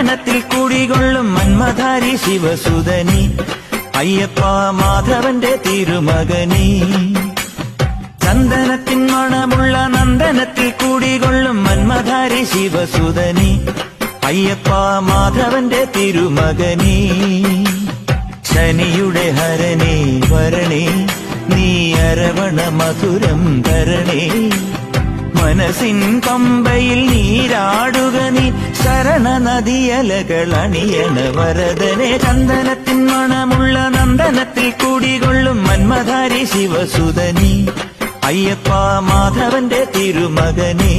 ചന്ദനത്തിൽ കുടികൊള്ളും മന്മധാരി ശിവസുതനി അയ്യപ്പ മാധവന്റെ തിരുമകനീ ചന്ദനത്തിൻ മണമുള്ള നന്ദനത്തിൽ കുടികൊള്ളും മന്മധാരി ശിവസുതനി അയ്യപ്പ മാധവന്റെ തിരുമകനീ ശനിയുടെ ഹരണേ വരണേ നീ അരവണ മധുരം തരണേ മനസ്സിൻ പമ്പയിൽ നീരാടുക നീ ശരണ നദിയലകൾ അണിയണ വരദനെ ചന്ദനത്തിൻ മണമുള്ള നന്ദനത്തിൽ കുടികൊള്ളും മന്മധാരി ശിവസുതനി അയ്യപ്പ മാധവന്റെ തിരുമകനേ